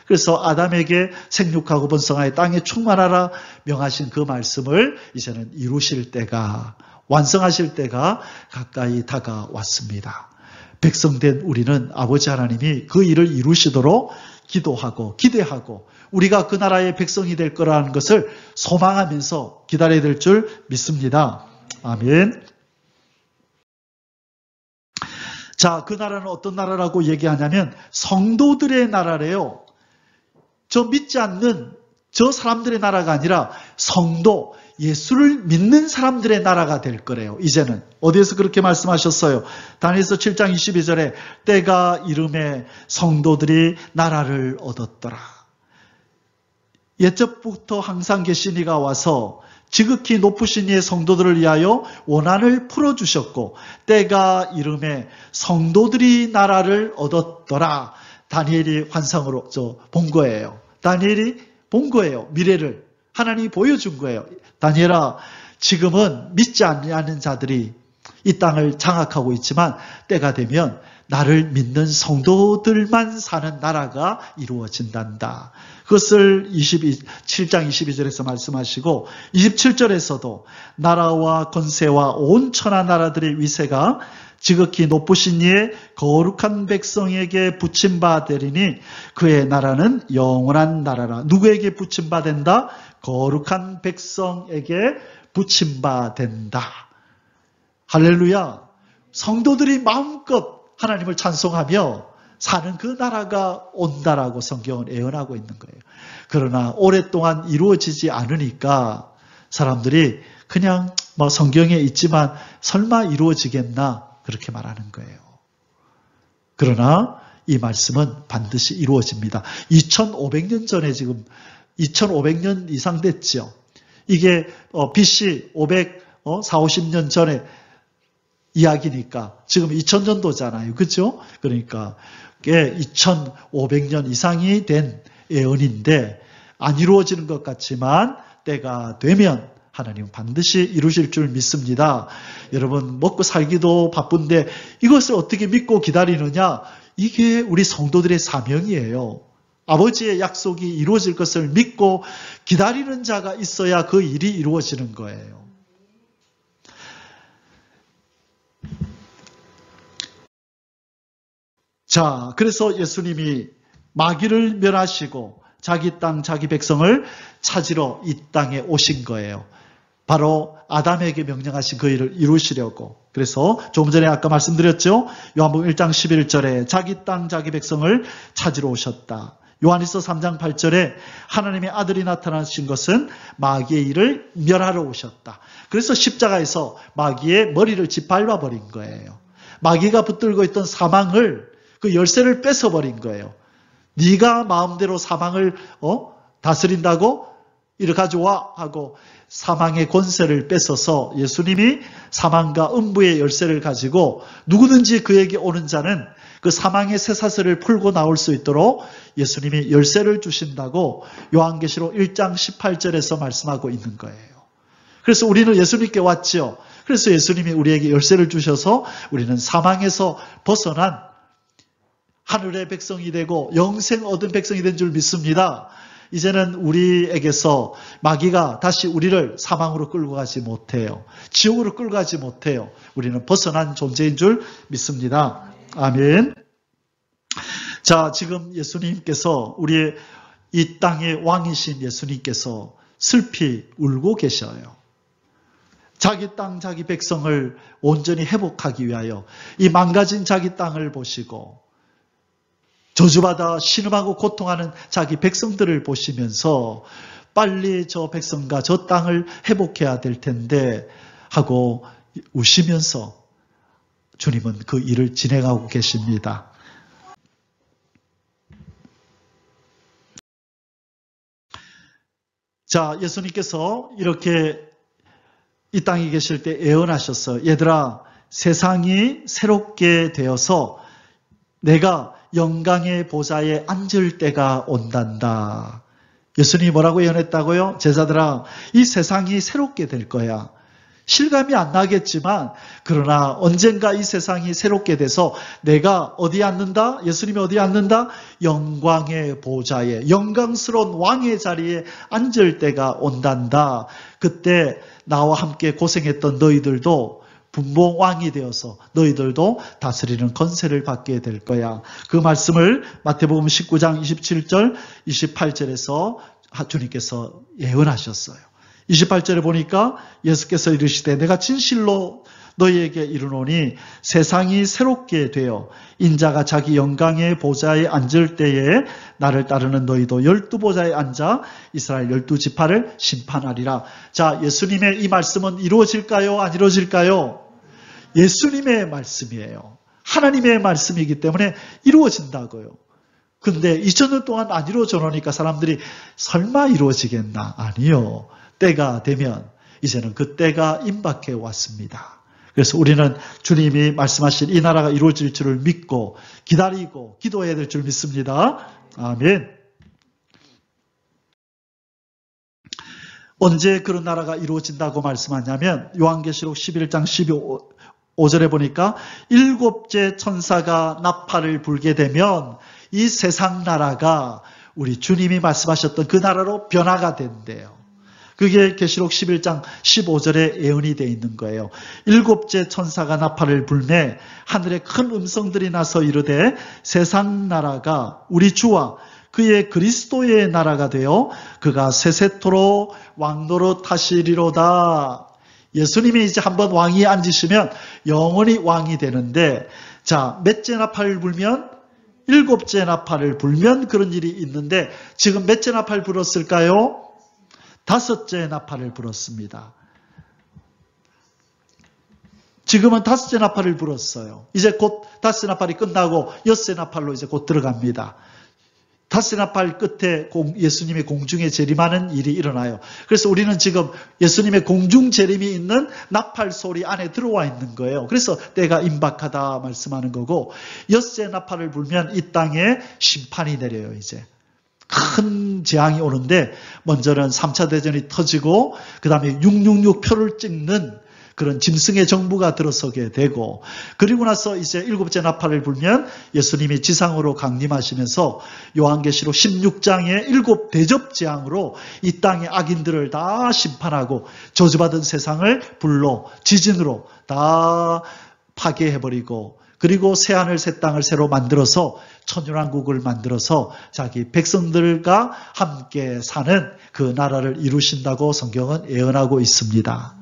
그래서 아담에게 생육하고 번성하여 땅에 충만하라 명하신 그 말씀을 이제는 이루실 때가, 완성하실 때가 가까이 다가왔습니다. 백성된 우리는 아버지 하나님이 그 일을 이루시도록 기도하고 기대하고 우리가 그 나라의 백성이 될 거라는 것을 소망하면서 기다려야 될 줄 믿습니다. 아멘. 자, 그 나라는 어떤 나라라고 얘기하냐면 성도들의 나라래요. 저 믿지 않는 저 사람들의 나라가 아니라 성도, 예수를 믿는 사람들의 나라가 될 거래요. 이제는. 어디에서 그렇게 말씀하셨어요? 다니엘서 7장 22절에 때가 이름에 성도들이 나라를 얻었더라. 옛적부터 항상 계신 이가 와서 지극히 높으신 이의 성도들을 위하여 원한을 풀어주셨고 때가 이름에 성도들이 나라를 얻었더라. 다니엘이 환상으로 본 거예요. 다니엘이 본 거예요. 미래를 하나님이 보여준 거예요. 다니엘아, 지금은 믿지 않는 자들이 이 땅을 장악하고 있지만 때가 되면 나를 믿는 성도들만 사는 나라가 이루어진단다. 그것을 7장 22절에서 말씀하시고 27절에서도 나라와 권세와 온 천하 나라들의 위세가 지극히 높으신 이의 거룩한 백성에게 붙임받으리니 그의 나라는 영원한 나라라. 누구에게 붙임받는다? 거룩한 백성에게 붙임받는다. 할렐루야. 성도들이 마음껏 하나님을 찬송하며 사는 그 나라가 온다라고 성경은 예언하고 있는 거예요. 그러나 오랫동안 이루어지지 않으니까 사람들이 그냥 성경에 있지만 설마 이루어지겠나 그렇게 말하는 거예요. 그러나 이 말씀은 반드시 이루어집니다. 2500년 전에 지금 2500년 이상 됐죠. 이게 BC 50년 전에 이야기니까 지금 2000년도잖아요. 그렇죠? 그러니까 2500년 이상이 된 예언인데 안 이루어지는 것 같지만 때가 되면 하나님은 반드시 이루실 줄 믿습니다. 여러분 먹고 살기도 바쁜데 이것을 어떻게 믿고 기다리느냐? 이게 우리 성도들의 사명이에요. 아버지의 약속이 이루어질 것을 믿고 기다리는 자가 있어야 그 일이 이루어지는 거예요. 자, 그래서 예수님이 마귀를 멸하시고 자기 땅, 자기 백성을 찾으러 이 땅에 오신 거예요. 바로 아담에게 명령하신 그 일을 이루시려고. 그래서 조금 전에 아까 말씀드렸죠. 요한복음 1장 11절에 자기 땅, 자기 백성을 찾으러 오셨다. 요한일서 3장 8절에 하나님의 아들이 나타나신 것은 마귀의 일을 멸하러 오셨다. 그래서 십자가에서 마귀의 머리를 짓밟아 버린 거예요. 마귀가 붙들고 있던 사망을, 그 열쇠를 뺏어버린 거예요. 네가 마음대로 사망을 다스린다고? 이리 가져와 하고 사망의 권세를 뺏어서 예수님이 사망과 음부의 열쇠를 가지고 누구든지 그에게 오는 자는 그 사망의 쇠사슬을 풀고 나올 수 있도록 예수님이 열쇠를 주신다고 요한계시록 1장 18절에서 말씀하고 있는 거예요. 그래서 우리는 예수님께 왔죠. 그래서 예수님이 우리에게 열쇠를 주셔서 우리는 사망에서 벗어난 하늘의 백성이 되고 영생 얻은 백성이 된 줄 믿습니다. 이제는 우리에게서 마귀가 다시 우리를 사망으로 끌고 가지 못해요. 지옥으로 끌고 가지 못해요. 우리는 벗어난 존재인 줄 믿습니다. 아멘. 자, 지금 예수님께서 우리의 이 땅의 왕이신 예수님께서 슬피 울고 계셔요. 자기 땅, 자기 백성을 온전히 회복하기 위하여 이 망가진 자기 땅을 보시고 저주받아 신음하고 고통하는 자기 백성들을 보시면서 빨리 저 백성과 저 땅을 회복해야 될 텐데 하고 우시면서 주님은 그 일을 진행하고 계십니다. 자, 예수님께서 이렇게 이 땅에 계실 때 예언하셨어요. 얘들아, 세상이 새롭게 되어서 내가 영광의 보좌에 앉을 때가 온단다. 예수님이 뭐라고 예언했다고요? 제자들아, 이 세상이 새롭게 될 거야. 실감이 안 나겠지만 그러나 언젠가 이 세상이 새롭게 돼서 내가 어디에 앉는다? 예수님이 어디에 앉는다? 영광의 보좌에, 영광스러운 왕의 자리에 앉을 때가 온단다. 그때 나와 함께 고생했던 너희들도 분봉왕이 되어서 너희들도 다스리는 권세를 받게 될 거야. 그 말씀을 마태복음 19장 27절, 28절에서 주님께서 예언하셨어요. 28절에 보니까 예수께서 이르시되 내가 진실로 너희에게 이르노니 세상이 새롭게 되어 인자가 자기 영광의 보좌에 앉을 때에 나를 따르는 너희도 12보좌에 앉아 이스라엘 12지파를 심판하리라. 자, 예수님의 이 말씀은 이루어질까요? 안 이루어질까요? 예수님의 말씀이에요. 하나님의 말씀이기 때문에 이루어진다고요. 근데 2000년 동안 안 이루어져 놓으니까 사람들이 설마 이루어지겠나? 아니요. 때가 되면 이제는 그 때가 임박해 왔습니다. 그래서 우리는 주님이 말씀하신 이 나라가 이루어질 줄을 믿고 기다리고 기도해야 될 줄 믿습니다. 아멘. 언제 그런 나라가 이루어진다고 말씀하냐면 요한계시록 11장 15절에 보니까 7째 천사가 나팔을 불게 되면 이 세상 나라가 우리 주님이 말씀하셨던 그 나라로 변화가 된대요. 그게 계시록 11장 15절에 예언이 되어 있는 거예요. 7째 천사가 나팔을 불매 하늘에 큰 음성들이 나서 이르되 세상 나라가 우리 주와 그의 그리스도의 나라가 되어 그가 세세토록 왕노릇 하시리로다. 예수님이 이제 한번 왕위에 앉으시면 영원히 왕이 되는데, 자, 몇째 나팔을 불면? 7째 나팔을 불면 그런 일이 있는데 지금 몇째 나팔 불었을까요? 5째 나팔을 불었습니다. 지금은 5째 나팔을 불었어요. 이제 곧 5째 나팔이 끝나고 6째 나팔로 이제 곧 들어갑니다. 5째 나팔 끝에 예수님의 공중에 재림하는 일이 일어나요. 그래서 우리는 지금 예수님의 공중 재림이 있는 나팔 소리 안에 들어와 있는 거예요. 그래서 때가 임박하다 말씀하는 거고, 6째 나팔을 불면 이 땅에 심판이 내려요. 이제 큰 재앙이 오는데 먼저는 3차 대전이 터지고 그 다음에 666 표를 찍는 그런 짐승의 정부가 들어서게 되고, 그리고 나서 이제 7째 나팔을 불면 예수님이 지상으로 강림하시면서 요한계시록 16장의 7 대접 재앙으로 이 땅의 악인들을 다 심판하고 저주받은 세상을 불로 지진으로 다 파괴해버리고, 그리고 새하늘 새 땅을 새로 만들어서 천연왕국을 만들어서 자기 백성들과 함께 사는 그 나라를 이루신다고 성경은 예언하고 있습니다.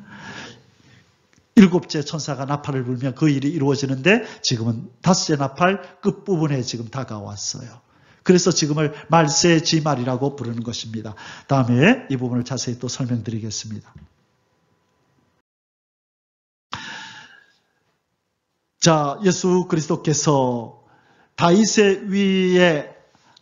7째 천사가 나팔을 불면 그 일이 이루어지는데 지금은 5째 나팔 끝부분에 지금 다가왔어요. 그래서 지금을 말세지말이라고 부르는 것입니다. 다음에 이 부분을 자세히 또 설명드리겠습니다. 자, 예수 그리스도께서 다윗의 위에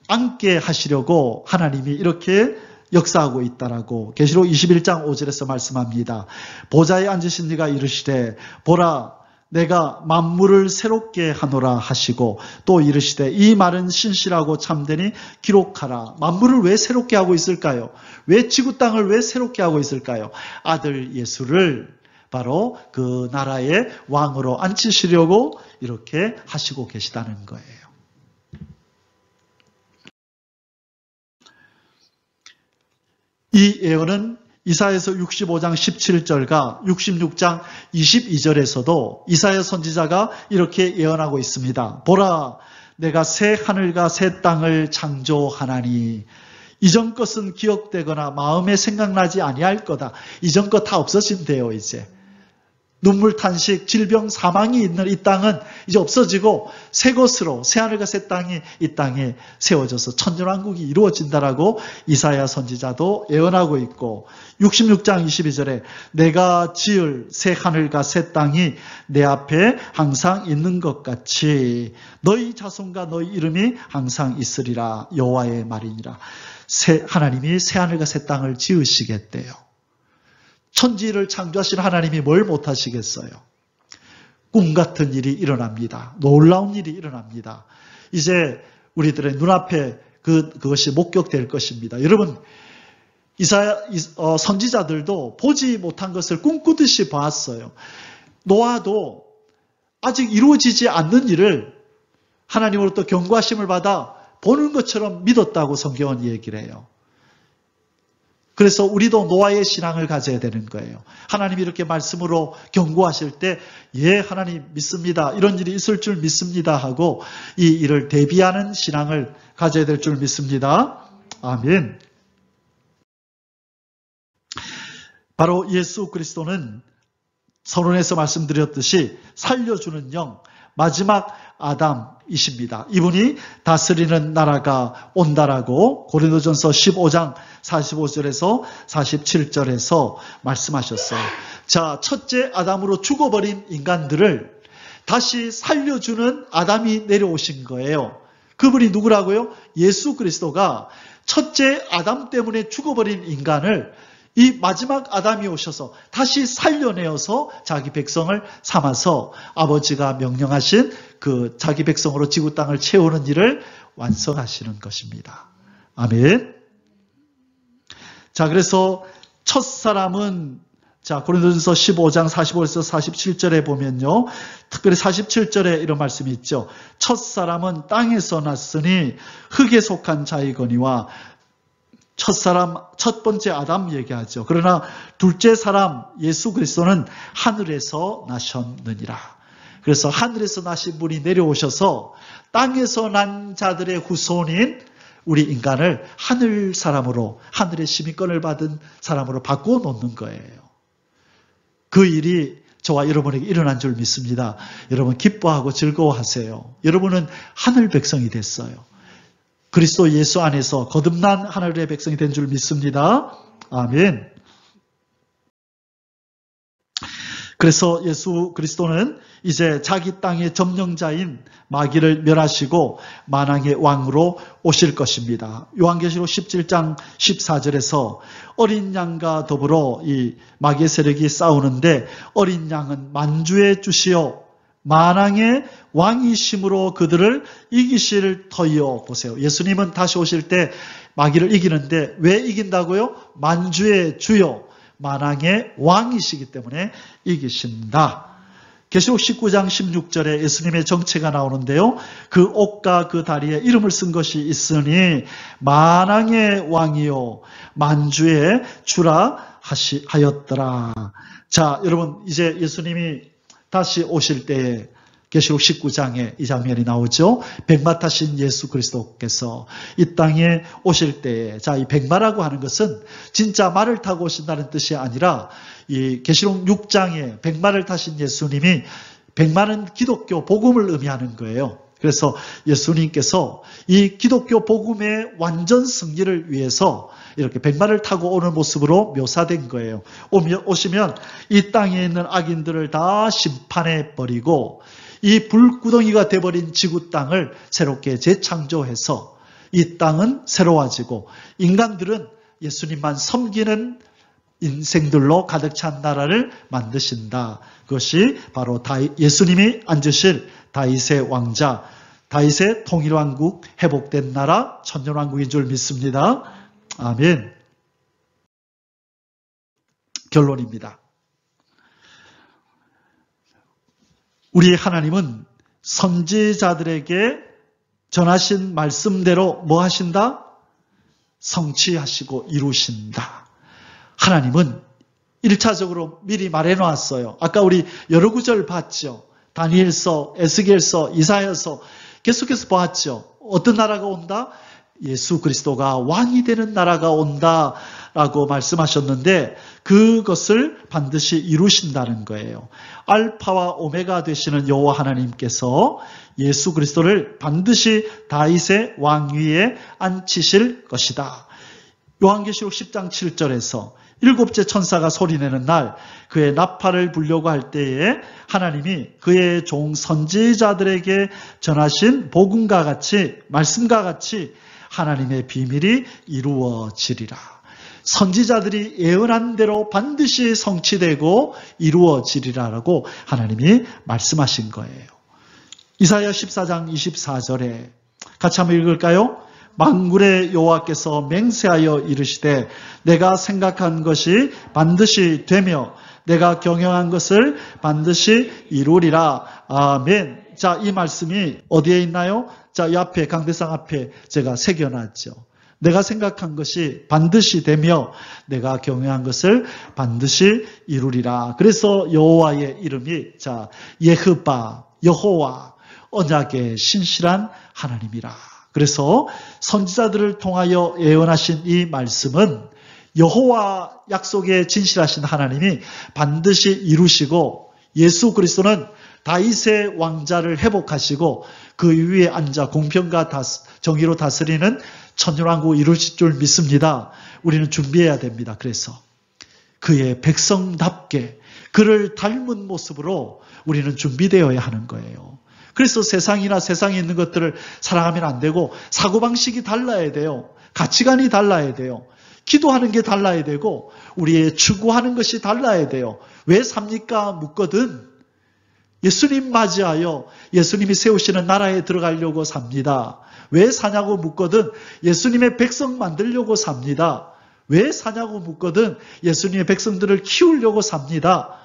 앉게 하시려고 하나님이 이렇게 역사하고 있다라고 계시록 21장 5절에서 말씀합니다. 보좌에 앉으신 이가 이르시되 보라 내가 만물을 새롭게 하노라 하시고, 또 이르시되 이 말은 신실하고 참되니 기록하라. 만물을 왜 새롭게 하고 있을까요? 왜 지구 땅을 왜 새롭게 하고 있을까요? 아들 예수를 바로 그 나라의 왕으로 앉히시려고 이렇게 하시고 계시다는 거예요. 이 예언은 이사야서 65장 17절과 66장 22절에서도 이사야 선지자가 이렇게 예언하고 있습니다. 보라, 내가 새 하늘과 새 땅을 창조하나니 이전 것은 기억되거나 마음에 생각나지 아니할 거다. 이전 것 다 없어진대요. 이제 눈물 탄식, 질병, 사망이 있는 이 땅은 이제 없어지고 새 것으로 새 하늘과 새 땅이 이 땅에 세워져서 천년왕국이 이루어진다라고 이사야 선지자도 예언하고 있고, 66장 22절에 내가 지을 새 하늘과 새 땅이 내 앞에 항상 있는 것 같이 너희 자손과 너희 이름이 항상 있으리라. 여호와의 말이니라. 하나님이 새 하늘과 새 땅을 지으시겠대요. 천지를 창조하신 하나님이 뭘 못하시겠어요? 꿈 같은 일이 일어납니다. 놀라운 일이 일어납니다. 이제 우리들의 눈앞에 그것이 목격될 것입니다. 여러분, 선지자들도 보지 못한 것을 꿈꾸듯이 보았어요. 노아도 아직 이루어지지 않는 일을 하나님으로부터 경고하심을 받아 보는 것처럼 믿었다고 성경은 얘기를 해요. 그래서 우리도 노아의 신앙을 가져야 되는 거예요. 하나님이 이렇게 말씀으로 경고하실 때, 예, 하나님 믿습니다. 이런 일이 있을 줄 믿습니다 하고 이 일을 대비하는 신앙을 가져야 될 줄 믿습니다. 아멘. 바로 예수 그리스도는 서론에서 말씀드렸듯이 살려주는 영, 마지막 아담이십니다. 이분이 다스리는 나라가 온다라고 고린도전서 15장 45절에서 47절에서 말씀하셨어요. 자, 첫째 아담으로 죽어버린 인간들을 다시 살려주는 아담이 내려오신 거예요. 그분이 누구라고요? 예수 그리스도가 첫째 아담 때문에 죽어버린 인간을 이 마지막 아담이 오셔서 다시 살려내어서 자기 백성을 삼아서 아버지가 명령하신 그 자기 백성으로 지구 땅을 채우는 일을 완성하시는 것입니다. 아멘. 자, 그래서 첫 사람은 고린도전서 15장 45에서 47절에 보면요. 특별히 47절에 이런 말씀이 있죠. 첫 사람은 땅에서 났으니 흙에 속한 자이거니와 첫 번째 아담 얘기하죠. 그러나 둘째 사람 예수 그리스도는 하늘에서 나셨느니라. 그래서 하늘에서 나신 분이 내려오셔서 땅에서 난 자들의 후손인 우리 인간을 하늘 사람으로, 하늘의 시민권을 받은 사람으로 바꾸어 놓는 거예요. 그 일이 저와 여러분에게 일어난 줄 믿습니다. 여러분 기뻐하고 즐거워하세요. 여러분은 하늘 백성이 됐어요. 그리스도 예수 안에서 거듭난 하늘의 백성이 된 줄 믿습니다. 아멘. 그래서 예수 그리스도는 이제 자기 땅의 점령자인 마귀를 멸하시고 만왕의 왕으로 오실 것입니다. 요한계시록 17장 14절에서 어린 양과 더불어 이 마귀의 세력이 싸우는데 어린 양은 만주의 주시요 만왕의 왕이심으로 그들을 이기실 터이요. 보세요. 예수님은 다시 오실 때 마귀를 이기는데 왜 이긴다고요? 만주의 주요 만왕의 왕이시기 때문에 이기신다. 계시록 19장 16절에 예수님의 정체가 나오는데요. 그 옷과 그 다리에 이름을 쓴 것이 있으니 만왕의 왕이요 만주의 주라 하였더라. 자, 여러분 이제 예수님이 다시 오실 때에 계시록 19장에 이 장면이 나오죠. 백마 타신 예수 그리스도께서 이 땅에 오실 때에, 자, 이 백마라고 하는 것은 진짜 말을 타고 오신다는 뜻이 아니라 이 계시록 6장에 백마를 타신 예수님이, 백마는 기독교 복음을 의미하는 거예요. 그래서 예수님께서 이 기독교 복음의 완전 승리를 위해서 이렇게 백마를 타고 오는 모습으로 묘사된 거예요. 오시면 이 땅에 있는 악인들을 다 심판해 버리고 이 불구덩이가 돼버린 지구 땅을 새롭게 재창조해서 이 땅은 새로워지고 인간들은 예수님만 섬기는 인생들로 가득 찬 나라를 만드신다. 그것이 바로 예수님이 앉으실 다윗의 왕자, 다윗의 통일왕국, 회복된 나라, 천년왕국인 줄 믿습니다. 아멘. 결론입니다. 우리 하나님은 선지자들에게 전하신 말씀대로 뭐 하신다? 성취하시고 이루신다. 하나님은 1차적으로 미리 말해놓았어요. 아까 우리 여러 구절 봤죠. 다니엘서, 에스겔서, 이사야서 계속해서 보았죠. 어떤 나라가 온다? 예수 그리스도가 왕이 되는 나라가 온다라고 말씀하셨는데 그것을 반드시 이루신다는 거예요. 알파와 오메가 되시는 여호와 하나님께서 예수 그리스도를 반드시 다윗의 왕위에 앉히실 것이다. 요한계시록 10장 7절에서 일곱째 천사가 소리내는 날 그의 나팔을 불려고 할 때에 하나님이 그의 종 선지자들에게 전하신 복음과 같이, 말씀과 같이 하나님의 비밀이 이루어지리라. 선지자들이 예언한 대로 반드시 성취되고 이루어지리라라고 하나님이 말씀하신 거예요. 이사야 14장 24절에 같이 한번 읽을까요? 만군의 여호와께서 맹세하여 이르시되 내가 생각한 것이 반드시 되며 내가 경영한 것을 반드시 이루리라. 아멘. 자, 이 말씀이 어디에 있나요? 자, 이 앞에 강대상 앞에 제가 새겨놨죠. 내가 생각한 것이 반드시 되며 내가 경영한 것을 반드시 이루리라. 그래서 여호와의 이름이 자 예흐바, 여호와, 언약의 신실한 하나님이라. 그래서 선지자들을 통하여 예언하신 이 말씀은 여호와 약속에 진실하신 하나님이 반드시 이루시고 예수 그리스도는 다윗의 왕자를 회복하시고 그 위에 앉아 공평과 정의로 다스리는 천년왕국 이루실 줄 믿습니다. 우리는 준비해야 됩니다. 그래서 그의 백성답게 그를 닮은 모습으로 우리는 준비되어야 하는 거예요. 그래서 세상이나 세상에 있는 것들을 사랑하면 안 되고 사고방식이 달라야 돼요. 가치관이 달라야 돼요. 기도하는 게 달라야 되고 우리의 추구하는 것이 달라야 돼요. 왜 삽니까? 묻거든 예수님 맞이하여 예수님이 세우시는 나라에 들어가려고 삽니다. 왜 사냐고 묻거든 예수님의 백성 만들려고 삽니다. 왜 사냐고 묻거든 예수님의 백성들을 키우려고 삽니다.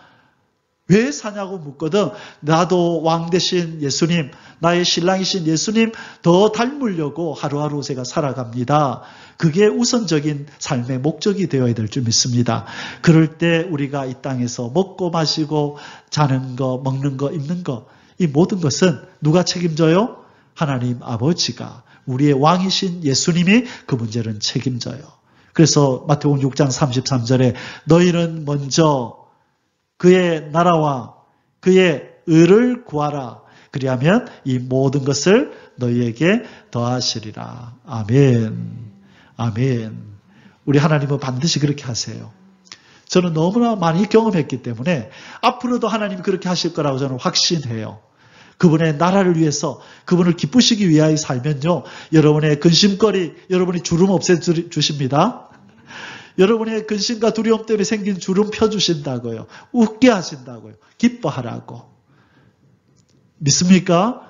왜 사냐고 묻거든 나도 왕 되신 예수님, 나의 신랑이신 예수님 더 닮으려고 하루하루 제가 살아갑니다. 그게 우선적인 삶의 목적이 되어야 될 줄 믿습니다. 그럴 때 우리가 이 땅에서 먹고 마시고 자는 거, 먹는 거, 입는 거 이 모든 것은 누가 책임져요? 하나님 아버지가 우리의 왕이신 예수님이 그 문제는 책임져요. 그래서 마태복음 6장 33절에 너희는 먼저 그의 나라와 그의 의를 구하라. 그리하면 이 모든 것을 너희에게 더하시리라. 아멘. 아멘. 우리 하나님은 반드시 그렇게 하세요. 저는 너무나 많이 경험했기 때문에 앞으로도 하나님이 그렇게 하실 거라고 저는 확신해요. 그분의 나라를 위해서 그분을 기쁘시기 위하여 살면요. 여러분의 근심거리, 여러분이 주름 없애주십니다. 여러분의 근심과 두려움 때문에 생긴 주름 펴주신다고요. 웃게 하신다고요. 기뻐하라고. 믿습니까?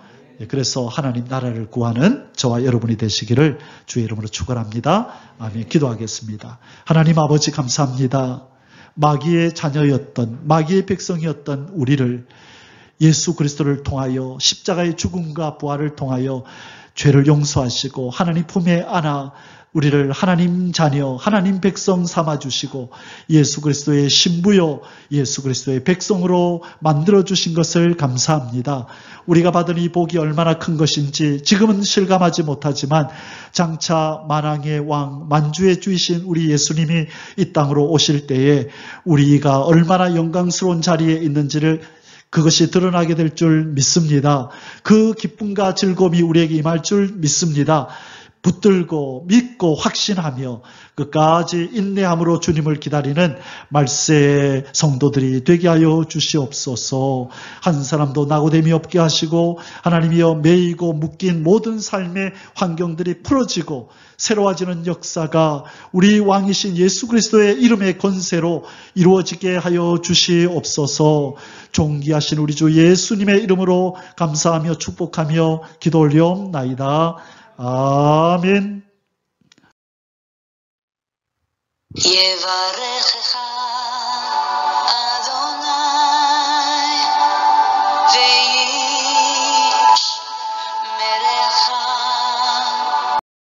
그래서 하나님 나라를 구하는 저와 여러분이 되시기를 주의 이름으로 축원합니다. 아멘. 기도하겠습니다. 하나님 아버지 감사합니다. 마귀의 자녀였던 마귀의 백성이었던 우리를 예수 그리스도를 통하여 십자가의 죽음과 부활을 통하여 죄를 용서하시고 하나님 품에 안아 우리를 하나님 자녀, 하나님 백성 삼아주시고 예수 그리스도의 신부요, 예수 그리스도의 백성으로 만들어주신 것을 감사합니다. 우리가 받은 이 복이 얼마나 큰 것인지 지금은 실감하지 못하지만 장차 만왕의 왕, 만주의 주이신 우리 예수님이 이 땅으로 오실 때에 우리가 얼마나 영광스러운 자리에 있는지를 그것이 드러나게 될 줄 믿습니다. 그 기쁨과 즐거움이 우리에게 임할 줄 믿습니다. 붙들고 믿고 확신하며 끝까지 인내함으로 주님을 기다리는 말세의 성도들이 되게 하여 주시옵소서. 한 사람도 낙오됨이 없게 하시고 하나님이여 매이고 묶인 모든 삶의 환경들이 풀어지고 새로워지는 역사가 우리 왕이신 예수 그리스도의 이름의 권세로 이루어지게 하여 주시옵소서. 존귀하신 우리 주 예수님의 이름으로 감사하며 축복하며 기도 올려옵나이다. 아멘. יברך